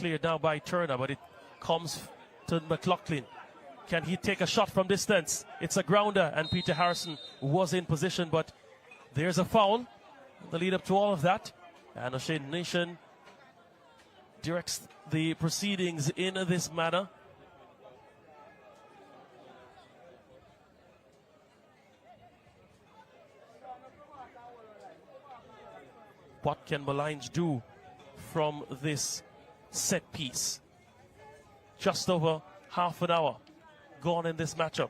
cleared now by Turner, but it comes to McLaughlin. Can he take a shot from distance? It's a grounder, and Peter Harrison was in position, but there's a foul. The lead up to all of that. And O'Shea Nation directs the proceedings in this manner. What can Molynes do from this set piece? Just over half an hour gone in this matchup.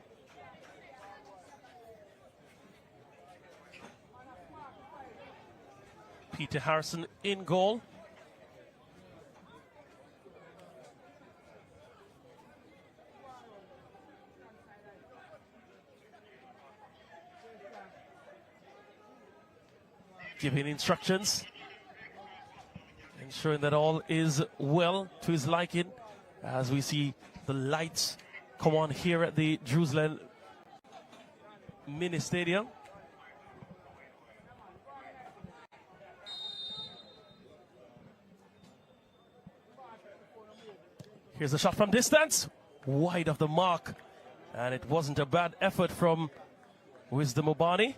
Peter Harrison in goal. Giving instructions, ensuring that all is well to his liking, as we see the lights come on here at the Jerusalem Mini Stadium. Here's a shot from distance, wide of the mark, and it wasn't a bad effort from Wisdom Obani.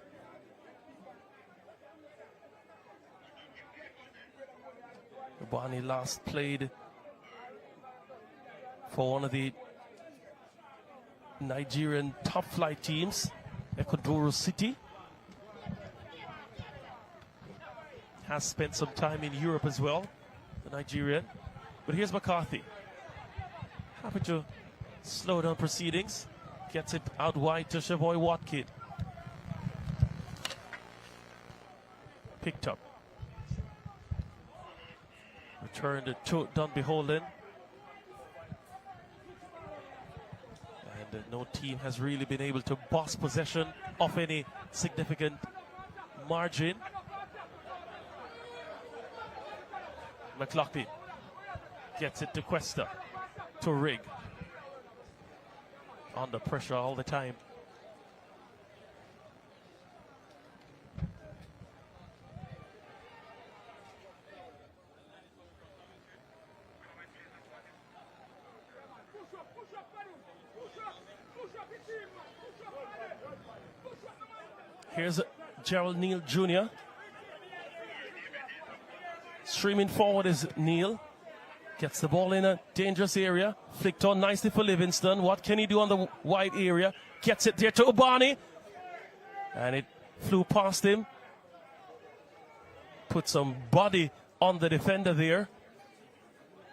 Obani last played for one of the Nigerian top flight teams, Ecuador City. Has spent some time in Europe as well, the Nigerian. But here's McCarthy. Happy to slow down proceedings. Gets it out wide to Shavoy Watkin. Picked up. Returned to Dunbenholden. And no team has really been able to boss possession of any significant margin. McLaughlin gets it to Cuesta, to Rigg. Under pressure all the time. Here's Gerald Neal Jr. Streaming forward is Neal. Gets the ball in a dangerous area. Flicked on nicely for Livingston. What can he do on the wide area? Gets it there to Obani. And it flew past him. Put some body on the defender there.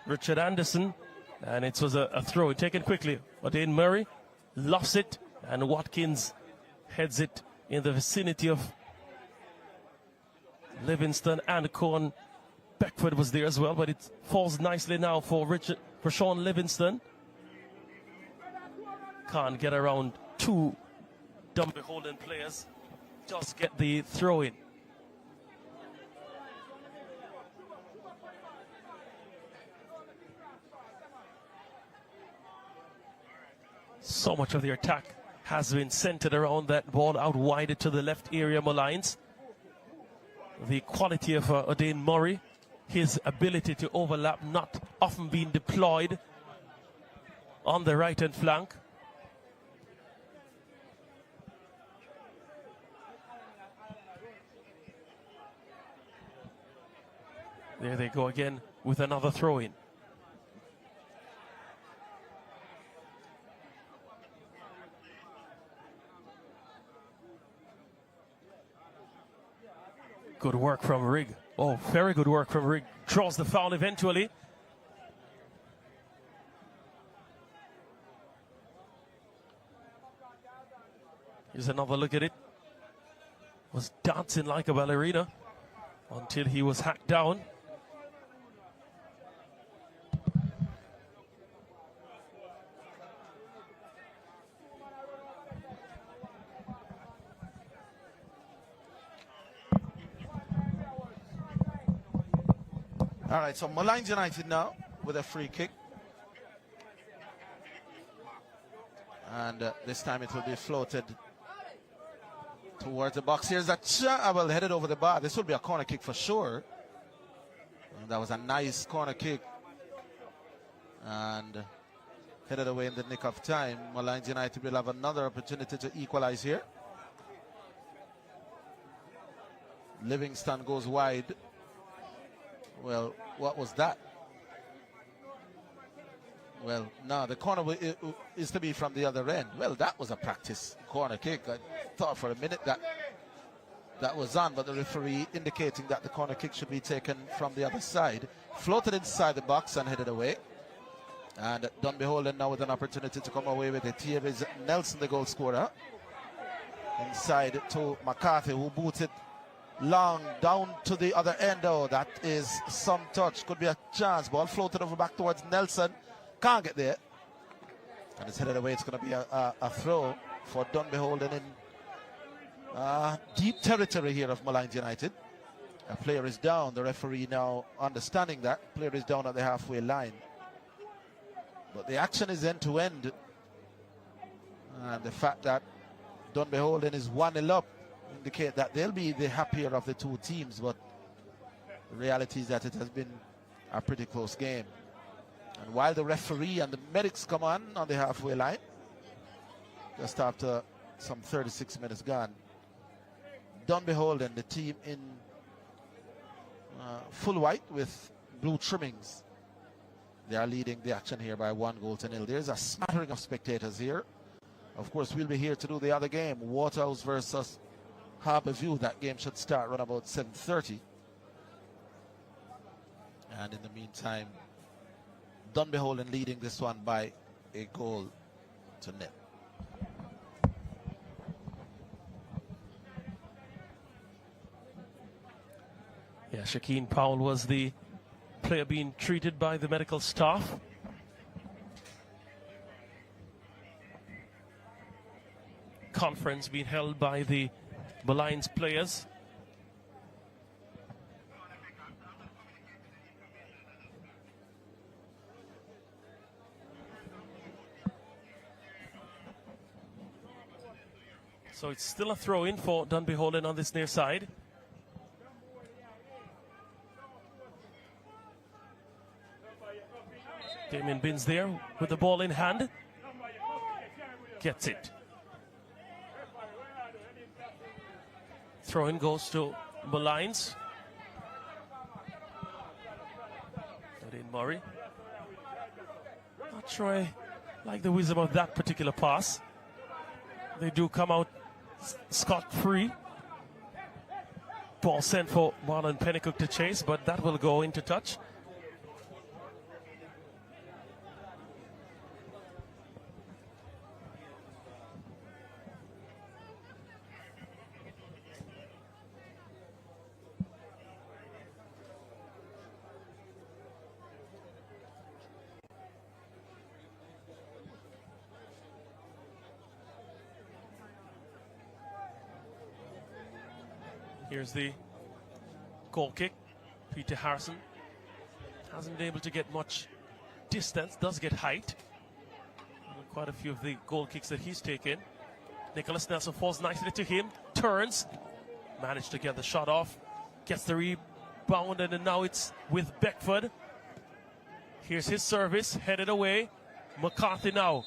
Richard Anderson. And it was a throw. Taken quickly. O'Dane Murray lost it. And Watkins heads it in the vicinity of Livingston, and Cohen Beckford was there as well, but it falls nicely now for Sean Livingston. Can't get around two Dunbenholden players. Just get the throw in. So much of the attack has been centered around that ball out wide to the left area, Molynes. The quality of O'Dane Murray, his ability to overlap, not often being deployed on the right-hand flank. There they go again with another throw-in. Good work from Rigg. Oh, very good work from Rigg. Draws the foul eventually. Here's another look at it. Was dancing like a ballerina until he was hacked down. All right, so Molynes United now with a free kick. And this time it will be floated towards the box. Here's a well headed over the bar. This will be a corner kick for sure. And that was a nice corner kick And headed away in the nick of time. Molynes United will have another opportunity to equalize here. Livingston goes wide. Well, what was that? Well, no, the corner is to be from the other end. Well, that was a practice corner kick. I thought for a minute that was on, but the referee indicating that the corner kick should be taken from the other side. Floated inside the box and headed away. And Dunbenholden now with an opportunity to come away with it. Here is Nelson, the goal scorer. Inside to McCarthy, who booted long down to the other end. Oh, that is some touch. Could be a chance. Ball floated over back towards Nelson. Can't get there. And it's headed away. It's going to be a throw for Dunbenholden in deep territory here of Molynes United. A player is down. The referee now understanding that. Player is down at the halfway line. But the action is end to end. And the fact that Dunbenholden is 1-0 up indicate that they'll be the happier of the two teams, but the reality is that it has been a pretty close game. And while the referee and the medics come on the halfway line, just after some 36 minutes gone, Dunbenholden, the team in full white with blue trimmings, they are leading the action here by 1-0. There's a smattering of spectators here. Of course, we'll be here to do the other game, Waterhouse versus Harbourview. That game should start around about 7:30. And in the meantime, Dunbenholden leading this one by a 1-0. Yeah, Shakeen Powell was the player being treated by the medical staff. Conference being held by the Molynes players. So it's still a throw-in for Dunbenholden on this near side. Damien Binns there with the ball in hand. Gets it. Throw-in goes to Molynes. Nadine Murray. Not sure I like the wisdom of that particular pass. They do come out scot-free. Ball sent for Marlon Pennycook to chase, but that will go into touch. Here's the goal kick. Peter Harrison hasn't been able to get much distance, does get height. Quite a few of the goal kicks that he's taken. Nicholas Nelson falls nicely to him, turns, managed to get the shot off, gets the rebound, and now it's with Beckford. Here's his service, headed away. McCarthy now,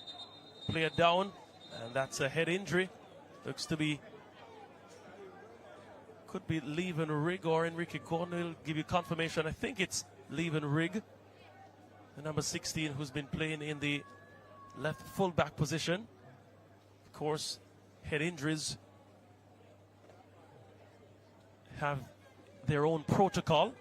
player down, and that's a head injury. Looks to be, could be Leven Rig or Enrique Gordon will give you confirmation. I think it's Leven Rig, the number 16, who's been playing in the left fullback position. Of course, head injuries have their own protocol.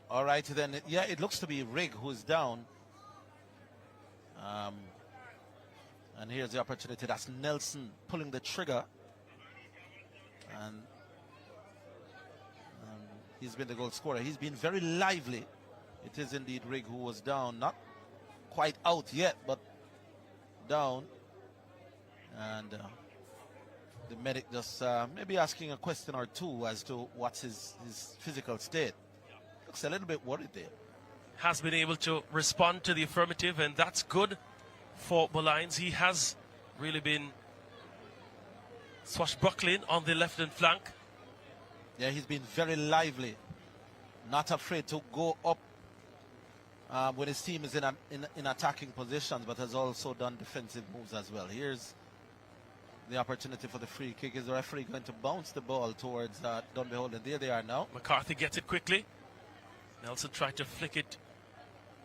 All right, then, yeah, it looks to be Rigg who's down. And here's the opportunity. That's Nelson pulling the trigger. And he's been the goal scorer. He's been very lively. It is indeed Rigg who was down. Not quite out yet, but down. And the medic just maybe asking a question or two as to what's his physical state. Looks a little bit worried there. Has been able to respond to the affirmative, and that's good for Molynes. He has really been swashbuckling on the left hand flank. Yeah, he's been very lively, not afraid to go up when his team is in attacking positions, but has also done defensive moves as well. Here's the opportunity for the free kick. Is the referee going to bounce the ball towards Dunbenholden? There they are now. McCarthy gets it quickly. Nelson tried to flick it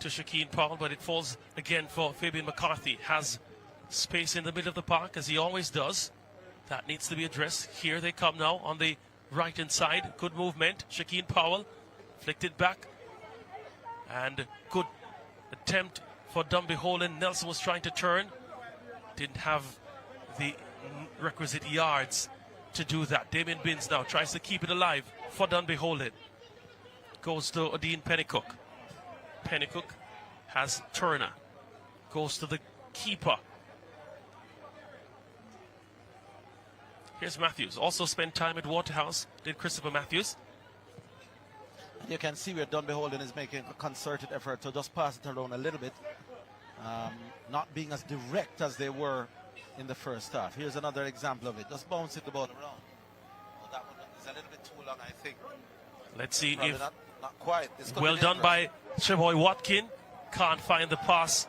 to Shakeen Powell, but it falls again for Fabian McCarthy. Has space in the middle of the park, as he always does. That needs to be addressed. Here they come now on the right-hand side. Good movement. Shakeen Powell flicked it back. And good attempt for Dunbenholden. Nelson was trying to turn. Didn't have the requisite yards to do that. Damien Binns now tries to keep it alive for Dunbenholden. Goes to Odin Pennycook. Pennycook has Turner. Goes to the keeper. Here's Matthews. Also spent time at Waterhouse. Did Christopher Matthews. You can see where Dunbenholden is making a concerted effort to just pass it around a little bit. Not being as direct as they were in the first half. Here's another example of it. Just bouncing the ball around. Well, that one is a little bit too long, I think. Let's see Probably if... not quite. Well done by Treboy Watkin. Can't find the pass